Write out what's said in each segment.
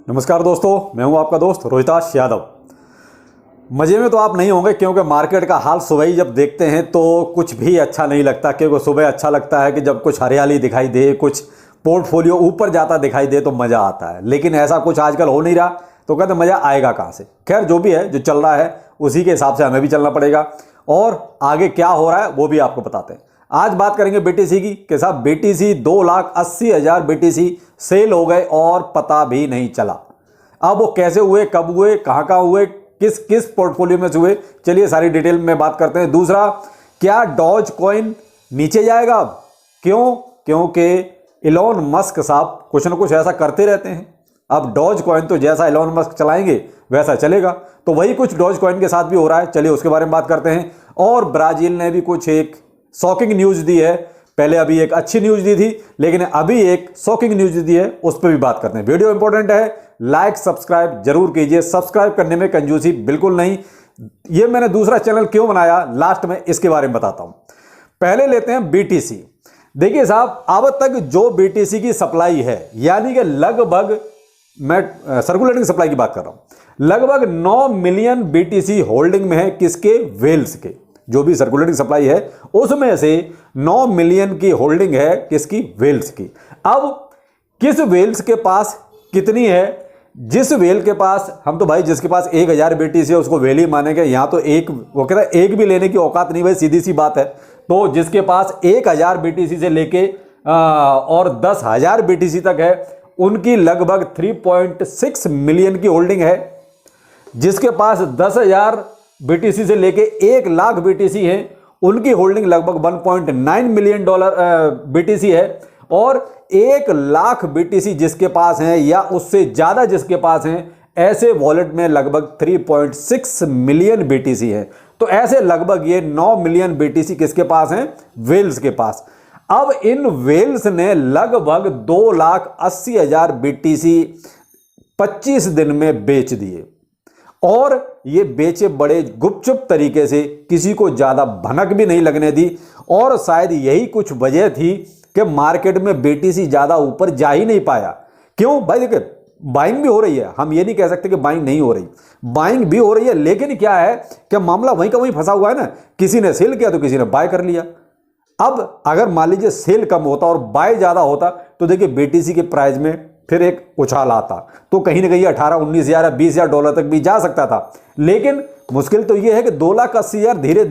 नमस्कार दोस्तों, मैं हूं आपका दोस्त रोहिताश यादव। मज़े में तो आप नहीं होंगे क्योंकि मार्केट का हाल सुबह ही जब देखते हैं तो कुछ भी अच्छा नहीं लगता। क्योंकि सुबह अच्छा लगता है कि जब कुछ हरियाली दिखाई दे, कुछ पोर्टफोलियो ऊपर जाता दिखाई दे तो मज़ा आता है। लेकिन ऐसा कुछ आजकल हो नहीं रहा तो कहते मज़ा आएगा कहाँ से। खैर, जो भी है, जो चल रहा है उसी के हिसाब से हमें भी चलना पड़ेगा और आगे क्या हो रहा है वो भी आपको बताते हैं। आज बात करेंगे बीटीसी की कि साहब बीटीसी 2,80,000 बीटीसी सेल हो गए और पता भी नहीं चला। अब वो कैसे हुए, कब हुए, कहाँ हुए, किस किस पोर्टफोलियो में हुए, चलिए सारी डिटेल में बात करते हैं। दूसरा, क्या डॉज कॉइन नीचे जाएगा अब? क्यों? क्योंकि इलॉन मस्क साहब कुछ ना कुछ ऐसा करते रहते हैं। अब डॉज कॉइन तो जैसा इलॉन मस्क चलाएंगे वैसा चलेगा, तो वही कुछ डॉज कॉइन के साथ भी हो रहा है। चलिए उसके बारे में बात करते हैं। और ब्राजील ने भी कुछ एक शॉकिंग न्यूज दी है। पहले अभी एक अच्छी न्यूज दी थी, लेकिन अभी एक शॉकिंग न्यूज दी है, उस पर भी बात करते हैं। वीडियो इंपॉर्टेंट है, लाइक सब्सक्राइब जरूर कीजिए। सब्सक्राइब करने में कंजूसी बिल्कुल नहीं। ये मैंने दूसरा चैनल क्यों बनाया, लास्ट में इसके बारे में बताता हूं। पहले लेते हैं बीटीसी। देखिए साहब, अब तक जो बीटीसी की सप्लाई है, यानी कि लगभग, मैं सर्कुलेटिंग सप्लाई की बात कर रहा हूं, लगभग 9 मिलियन बीटीसी होल्डिंग में है। किसके? वेल्स के। जो भी सर्कुलेटिंग सप्लाई है उसमें से 9 मिलियन की होल्डिंग है किसकी? वेल्स की। अब किस वेल्स के पास कितनी है? जिस वेल के पास, हम तो भाई जिसके पास 1,000 बीटीसी है उसको वेल ही मानेंगे। यहां तो एक, वो कहता है एक भी लेने की औकात नहीं भाई, सीधी सी बात है। तो जिसके पास 1,000 बीटीसी से लेके और 10,000 बीटीसी तक है, उनकी लगभग 3.6 मिलियन की होल्डिंग है। जिसके पास 10,000 बीटीसी से लेके 1 लाख बीटीसी है, उनकी होल्डिंग लगभग 1.9 मिलियन बीटीसी है। और 1 लाख बीटीसी जिसके पास है या उससे ज्यादा जिसके पास है, ऐसे वॉलेट में लगभग 3.6 मिलियन बीटीसी है। तो ऐसे लगभग ये 9 मिलियन बीटीसी किसके पास है? वेल्स के पास। अब इन वेल्स ने लगभग 2,80,000 बीटीसी 25 दिन में बेच दिए। और ये बेचे बड़े गुपचुप तरीके से, किसी को ज्यादा भनक भी नहीं लगने दी। और शायद यही कुछ वजह थी कि मार्केट में बीटीसी ज्यादा ऊपर जा ही नहीं पाया। क्यों भाई? देखिए, बाइंग भी हो रही है, हम ये नहीं कह सकते कि बाइंग नहीं हो रही, बाइंग भी हो रही है। लेकिन क्या है कि मामला वहीं का वहीं फंसा हुआ है ना। किसी ने सेल किया तो किसी ने बाय कर लिया। अब अगर मान लीजिए सेल कम होता और बाय ज्यादा होता तो देखिए बीटीसी के प्राइस में फिर एक उछाल आता, तो कहीं ना कहीं 18-19,000 या 20,000 डॉलर तक भी जा सकता था। लेकिन मुश्किल तो यह है कि 2,80,000 धीरे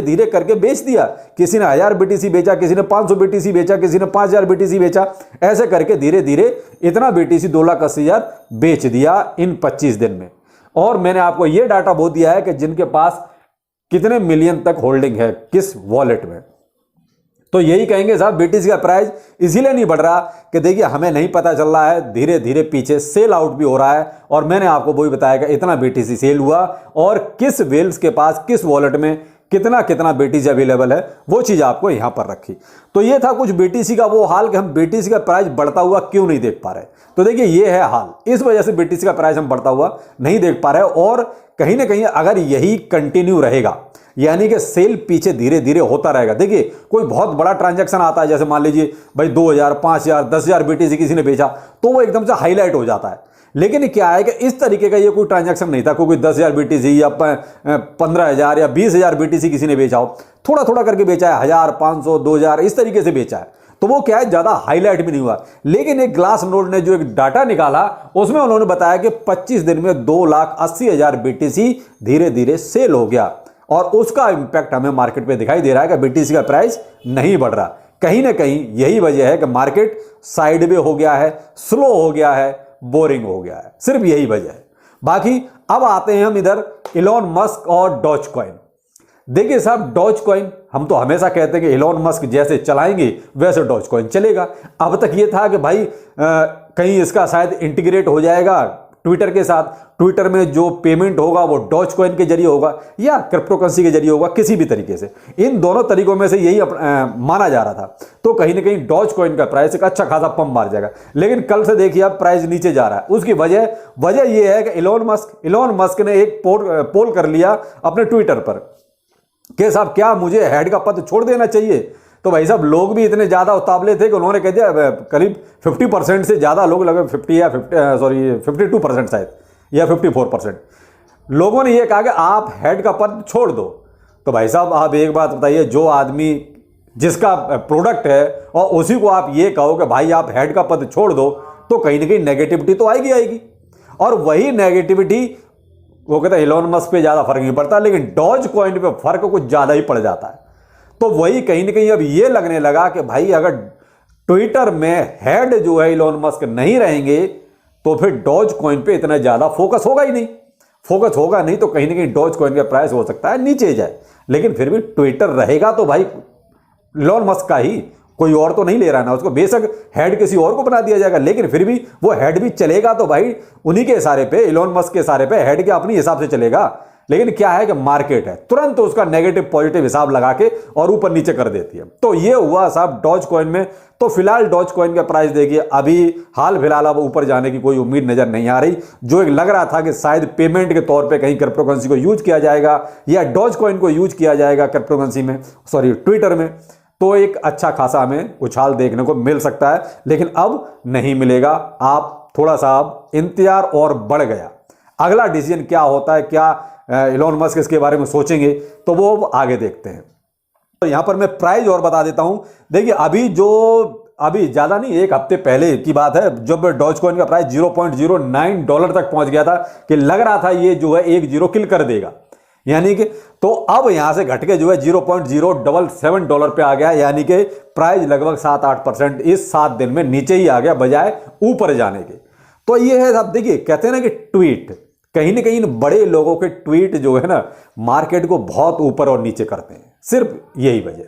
धीरे करके बेच दिया। किसी ने 1,000 बीटीसी बेचा, किसी ने 500 बीटीसी बेचा, किसी ने 5,000 बीटीसी बेचा। ऐसे करके धीरे धीरे इतना बीटीसी 2,80,000 बेच दिया इन 25 दिन में। और मैंने आपको यह डाटा बोल दिया है कि जिनके पास कितने मिलियन तक होल्डिंग है किस वॉलेट में। तो यही कहेंगे साहब, बीटीसी का प्राइस इसीलिए नहीं बढ़ रहा कि देखिए हमें नहीं पता चल रहा है, धीरे धीरे पीछे सेल आउट भी हो रहा है। और मैंने आपको वही बताया कि इतना बीटीसी सेल हुआ और किस वेल्स के पास, किस वॉलेट में कितना कितना बीटीसी अवेलेबल है, वो चीज आपको यहां पर रखी। तो ये था कुछ बीटीसी का वो हाल कि हम बीटीसी का प्राइस बढ़ता हुआ क्यों नहीं देख पा रहे। तो देखिए ये है हाल, इस वजह से बीटीसी का प्राइस हम बढ़ता हुआ नहीं देख पा रहे। और कहीं ना कहीं अगर यही कंटिन्यू रहेगा, यानी कि सेल पीछे धीरे धीरे होता रहेगा। देखिए कोई बहुत बड़ा ट्रांजैक्शन आता है, जैसे मान लीजिए भाई 2,000, 5,000, 10,000 बीटीसी किसी ने बेचा, तो वो एकदम से हाईलाइट हो जाता है। लेकिन क्या है कि इस तरीके का ये कोई ट्रांजैक्शन नहीं था। कोई 10,000 बीटीसी या 15,000 या 20,000 बीटीसी किसी ने बेचा हो, थोड़ा थोड़ा करके बेचा है, 1,000, 500, 2,000 इस तरीके से बेचा है। तो वो क्या है, ज्यादा हाईलाइट भी नहीं हुआ। लेकिन एक ग्लास नोड ने जो एक डाटा निकाला, उसमें उन्होंने बताया कि 25 दिन में 2,80,000 बीटीसी धीरे धीरे सेल हो गया। और उसका इंपैक्ट हमें मार्केट पे दिखाई दे रहा है कि बीटीसी का प्राइस नहीं बढ़ रहा। कहीं ना कहीं यही वजह है कि मार्केट साइड में हो गया है, स्लो हो गया है, बोरिंग हो गया है। सिर्फ यही वजह है। बाकी अब आते हैं हम इधर इलॉन मस्क और डॉज कॉइन। देखिए साहब, डॉज कॉइन हम तो हमेशा कहते हैं कि इलॉन मस्क जैसे चलाएंगे वैसे डॉज कॉइन चलेगा। अब तक ये था कि भाई कहीं इसका शायद इंटीग्रेट हो जाएगा ट्विटर के साथ। ट्विटर में जो पेमेंट होगा वो डॉज कॉइन के जरिए होगा या क्रिप्टो करेंसी के जरिए होगा, किसी भी तरीके से। इन दोनों तरीकों में से यही माना जा रहा था। तो कहीं ना कहीं डॉज कॉइन का प्राइस एक अच्छा खासा पंप मार जाएगा। लेकिन कल से देखिए अब प्राइस नीचे जा रहा है। उसकी वजह यह है कि इलॉन मस्क ने एक पोल कर लिया अपने ट्विटर पर कि साहब क्या मुझे हेड का पद छोड़ देना चाहिए। तो भाई साहब लोग भी इतने ज़्यादा उतावले थे कि उन्होंने कह दिया करीब 50% से ज़्यादा लोग, लगभग 52% शायद या 54% लोगों ने ये कहा कि आप हेड का पद छोड़ दो। तो भाई साहब आप एक बात बताइए, जो आदमी जिसका प्रोडक्ट है और उसी को आप ये कहो कि भाई आप हेड का पद छोड़ दो, तो कहीं ना कहीं नेगेटिविटी तो आएगी। और वही नेगेटिविटी वो कहते हैं इलॉन मस्क पे ज़्यादा फर्क नहीं पड़ता, लेकिन डॉज कॉइन पे फर्क कुछ ज़्यादा ही पड़ जाता है। तो वही कहीं ना कहीं अब ये लगने लगा कि भाई अगर ट्विटर में हेड जो है इलॉन मस्क नहीं रहेंगे तो फिर डॉज कॉइन पे इतना ज़्यादा फोकस होगा ही नहीं। फोकस होगा नहीं तो कहीं ना कहीं डॉज कॉइन का प्राइस हो सकता है नीचे जाए, लेकिन फिर भी ट्विटर रहेगा तो भाई इलॉन मस्क का ही, कोई और तो नहीं ले रहा ना उसको। बेशक हेड किसी और को बना दिया जाएगा, लेकिन फिर भी वो हेड भी चलेगा तो भाई उन्हीं के इशारे पे, इलॉन मस्क के इशारे पे, हेड के अपने हिसाब से चलेगा। लेकिन क्या है कि मार्केट है तुरंत तो उसका नेगेटिव पॉजिटिव हिसाब लगा के और ऊपर नीचे कर देती है। तो ये हुआ साहब डॉज कॉइन में। तो फिलहाल डॉज कॉइन का प्राइस देखिए अभी हाल फिलहाल अब ऊपर जाने की कोई उम्मीद नजर नहीं आ रही। जो एक लग रहा था कि शायद पेमेंट के तौर पे कहीं क्रिप्टो करेंसी को यूज किया जाएगा या डॉज कॉइन को यूज किया जाएगा क्रिप्टो करेंसी में, सॉरी ट्विटर में, तो एक अच्छा खासा हमें उछाल देखने को मिल सकता है। लेकिन अब नहीं मिलेगा। आप थोड़ा सा अब इंतजार और बढ़ गया। अगला डिसीजन क्या होता है, क्या इलॉन मस्क इसके बारे में सोचेंगे, तो वो आगे देखते हैं। तो यहां पर मैं प्राइस और बता देता हूं। देखिए अभी ज़्यादा नहीं, एक हफ्ते पहले की बात है जब डॉज कॉइन का प्राइस $0.09 तक पहुंच गया था कि लग रहा था ये जो है एक जीरो किल कर देगा, यानी कि तो अब यहां से घट के जो है $0.077 पे आ गया, यानी कि प्राइस लगभग 7-8% इस 7 दिन में नीचे ही आ गया बजाय ऊपर जाने के। तो ये है साहब, देखिए कहते हैं ना कि ट्वीट कहीं ना कहीं बड़े लोगों के ट्वीट जो है ना मार्केट को बहुत ऊपर और नीचे करते हैं, सिर्फ यही वजह।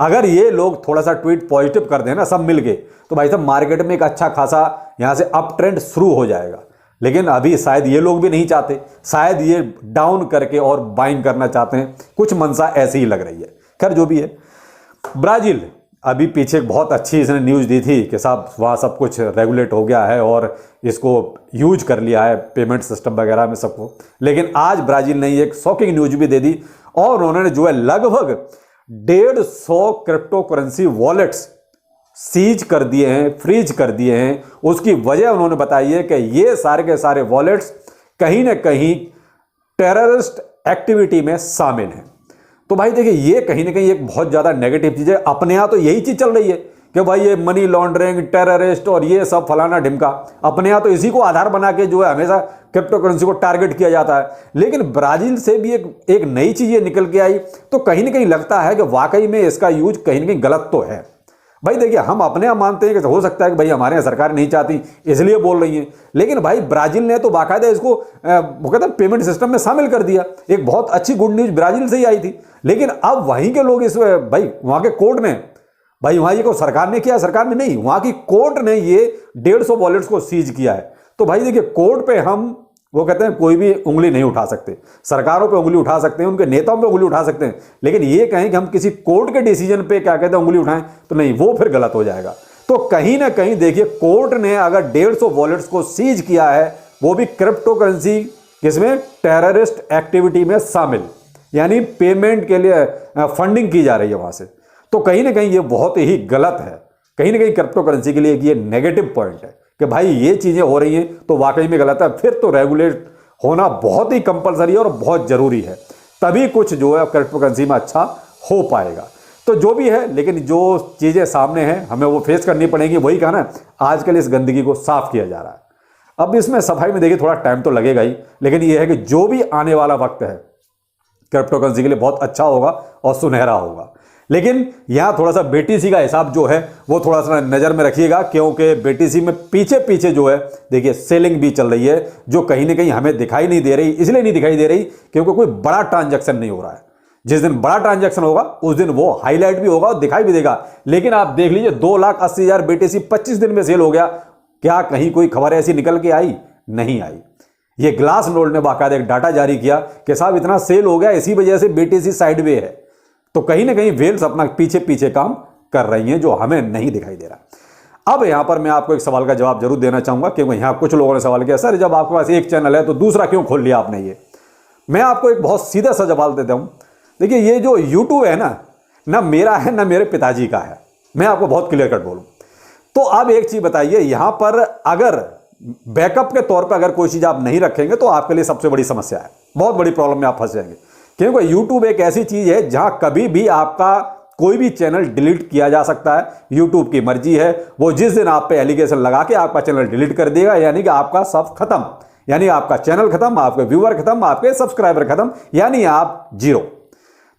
अगर ये लोग थोड़ा सा ट्वीट पॉजिटिव कर दें ना सब मिलके, तो भाई साहब मार्केट में एक अच्छा खासा यहां से अप ट्रेंड शुरू हो जाएगा। लेकिन अभी शायद ये लोग भी नहीं चाहते, शायद ये डाउन करके और बाइंग करना चाहते हैं, कुछ मंशा ऐसी ही लग रही है। खैर जो भी है, ब्राजील अभी पीछे बहुत अच्छी इसने न्यूज़ दी थी कि साहब वहाँ सब कुछ रेगुलेट हो गया है और इसको यूज कर लिया है पेमेंट सिस्टम वगैरह में सबको। लेकिन आज ब्राज़ील ने एक शॉकिंग न्यूज़ भी दे दी और उन्होंने जो है लगभग 150 क्रिप्टो करेंसी वॉलेट्स सीज कर दिए हैं, फ्रीज कर दिए हैं। उसकी वजह उन्होंने बताई है कि ये सारे के सारे वॉलेट्स कहीं ना कहीं टेररिस्ट एक्टिविटी में शामिल हैं। तो भाई देखिए ये कहीं ना कहीं एक बहुत ज़्यादा नेगेटिव चीज़ है। अपने यहाँ तो यही चीज़ चल रही है कि भाई ये मनी लॉन्ड्रिंग, टेररिस्ट और ये सब फलाना ढिमका, अपने यहाँ तो इसी को आधार बना के जो है हमेशा क्रिप्टो करेंसी को टारगेट किया जाता है। लेकिन ब्राज़ील से भी एक नई चीज़ ये निकल के आई, तो कहीं ना कहीं लगता है कि वाकई में इसका यूज कहीं ना कहीं गलत तो है। भाई देखिए हम अपने यहाँ मानते हैं कि हो सकता है कि भाई हमारे यहाँ सरकार नहीं चाहती इसलिए बोल रही है, लेकिन भाई ब्राज़ील ने तो बाकायदा इसको वो कहते हैं पेमेंट सिस्टम में शामिल कर दिया। एक बहुत अच्छी गुड न्यूज़ ब्राज़ील से ही आई थी। लेकिन अब वहीं के लोग इस भाई वहाँ के कोर्ट ने, भाई वहाँ ये को सरकार ने किया, सरकार ने नहीं, वहाँ की कोर्ट ने ये 150 वॉलेट्स को सीज किया है। तो भाई देखिए कोर्ट पे हम वो कहते हैं कोई भी उंगली नहीं उठा सकते, सरकारों पे उंगली उठा सकते हैं, उनके नेताओं पे उंगली उठा सकते हैं, लेकिन ये कहें कि हम किसी कोर्ट के डिसीजन पे क्या कहते हैं उंगली उठाएं, तो नहीं, वो फिर गलत हो जाएगा। तो कहीं ना कहीं देखिए कोर्ट ने अगर 150 वॉलेट्स को सीज किया है, वो भी क्रिप्टो करेंसी किसमें, टेररिस्ट एक्टिविटी में शामिल, यानी पेमेंट के लिए फंडिंग की जा रही है वहां से, तो कहीं ना कहीं ये बहुत ही गलत है। कहीं ना कहीं क्रिप्टो करेंसी के लिए ये नेगेटिव पॉइंट है कि भाई ये चीजें हो रही हैं तो वाकई में गलत है। फिर तो रेगुलेट होना बहुत ही कंपलसरी है और बहुत जरूरी है, तभी कुछ जो है क्रिप्टो करेंसी में अच्छा हो पाएगा। तो जो भी है, लेकिन जो चीजें सामने हैं हमें वो फेस करनी पड़ेगी। वही कहा ना, आजकल इस गंदगी को साफ किया जा रहा है। अब इसमें सफाई में देखिए थोड़ा टाइम तो लगेगा ही, लेकिन यह है कि जो भी आने वाला वक्त है क्रिप्टो करेंसी के लिए बहुत अच्छा होगा और सुनहरा होगा। लेकिन यहाँ थोड़ा सा BTC का हिसाब जो है वो थोड़ा सा नज़र में रखिएगा, क्योंकि BTC में पीछे पीछे जो है देखिए सेलिंग भी चल रही है, जो कहीं ना कहीं हमें दिखाई नहीं दे रही। इसलिए नहीं दिखाई दे रही क्योंकि कोई बड़ा ट्रांजैक्शन नहीं हो रहा है। जिस दिन बड़ा ट्रांजैक्शन होगा उस दिन वो हाईलाइट भी होगा और दिखाई भी देगा। लेकिन आप देख लीजिए 2,80,000 BTC 25 दिन में सेल हो गया। क्या कहीं कोई खबर ऐसी निकल के आई? नहीं आई। ये ग्लास नोड ने बाकायदा एक डाटा जारी किया कि साहब इतना सेल हो गया, इसी वजह से BTC साइडवे है। तो कहीं ना कहीं वेल्स अपना पीछे पीछे काम कर रही हैं, जो हमें नहीं दिखाई दे रहा। अब यहां पर मैं आपको एक सवाल का जवाब जरूर देना चाहूंगा, क्योंकि यहां कुछ लोगों ने सवाल किया, सर जब आपके पास एक चैनल है तो दूसरा क्यों खोल लिया आपने? ये मैं आपको एक बहुत सीधा सा जवाब देता हूं। देखिए ये जो YouTube है ना, ना मेरा है ना मेरे पिताजी का है, मैं आपको बहुत क्लियर कट बोलूं। तो अब एक चीज बताइए, यहां पर अगर बैकअप के तौर पर अगर कोई चीज आप नहीं रखेंगे तो आपके लिए सबसे बड़ी समस्या है, बहुत बड़ी प्रॉब्लम में आप फंस जाएंगे। क्योंकि यूट्यूब एक ऐसी चीज है जहां कभी भी आपका कोई भी चैनल डिलीट किया जा सकता है। यूट्यूब की मर्जी है, वो जिस दिन आप पे एलिगेशन लगा के आपका चैनल डिलीट कर देगा, यानी कि आपका सब खत्म, यानी आपका चैनल खत्म, आपके व्यूअर खत्म, आपके सब्सक्राइबर खत्म, यानी आप जीरो।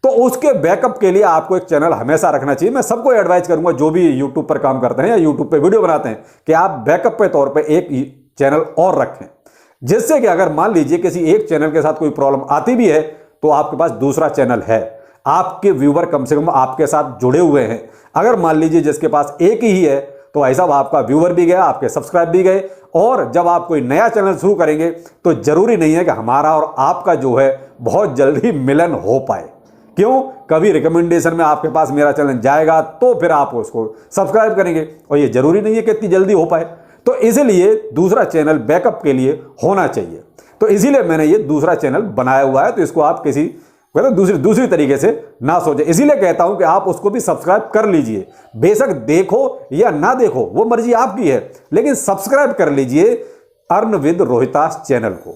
तो उसके बैकअप के लिए आपको एक चैनल हमेशा रखना चाहिए। मैं सबको एडवाइस करूंगा जो भी यूट्यूब पर काम करते हैं या यूट्यूब पे वीडियो बनाते हैं कि आप बैकअप के तौर पे एक चैनल और रखें, जिससे कि अगर मान लीजिए किसी एक चैनल के साथ कोई प्रॉब्लम आती भी है तो आपके पास दूसरा चैनल है, आपके व्यूअर कम से कम आपके साथ जुड़े हुए हैं। अगर मान लीजिए जिसके पास एक ही है तो ऐसा आपका व्यूअर भी गया, आपके सब्सक्राइब भी गए, और जब आप कोई नया चैनल शुरू करेंगे तो जरूरी नहीं है कि हमारा और आपका जो है बहुत जल्दी मिलन हो पाए। क्यों? कभी रिकमेंडेशन में आपके पास मेरा चैनल जाएगा तो फिर आप उसको सब्सक्राइब करेंगे, और ये जरूरी नहीं है कि इतनी जल्दी हो पाए। तो इसलिए दूसरा चैनल बैकअप के लिए होना चाहिए। तो इसीलिए मैंने ये दूसरा चैनल बनाया हुआ है। तो इसको आप किसी दूसरी तरीके से ना सोचें। इसीलिए कहता हूं कि आप उसको भी सब्सक्राइब कर लीजिए, बेशक देखो या ना देखो वो मर्जी आपकी है, लेकिन सब्सक्राइब कर लीजिए अर्न विद रोहितास चैनल को।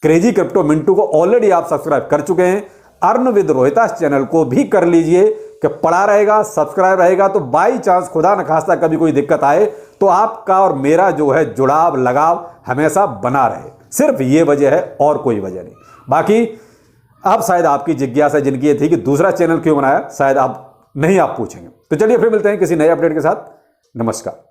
क्रेजी क्रिप्टो मिंटू को ऑलरेडी आप सब्सक्राइब कर चुके हैं, अर्न विद रोहितास चैनल को भी कर लीजिए कि पड़ा रहेगा, सब्सक्राइब रहेगा, तो बाई चांस खुदा न खास्ता कभी कोई दिक्कत आए तो आपका और मेरा जो है जुड़ाव लगाव हमेशा बना रहे। सिर्फ ये वजह है और कोई वजह नहीं। बाकी अब शायद आपकी जिज्ञासा जिनकी ये थी कि दूसरा चैनल क्यों बनाया, शायद आप पूछेंगे। तो चलिए फिर मिलते हैं किसी नए अपडेट के साथ। नमस्कार।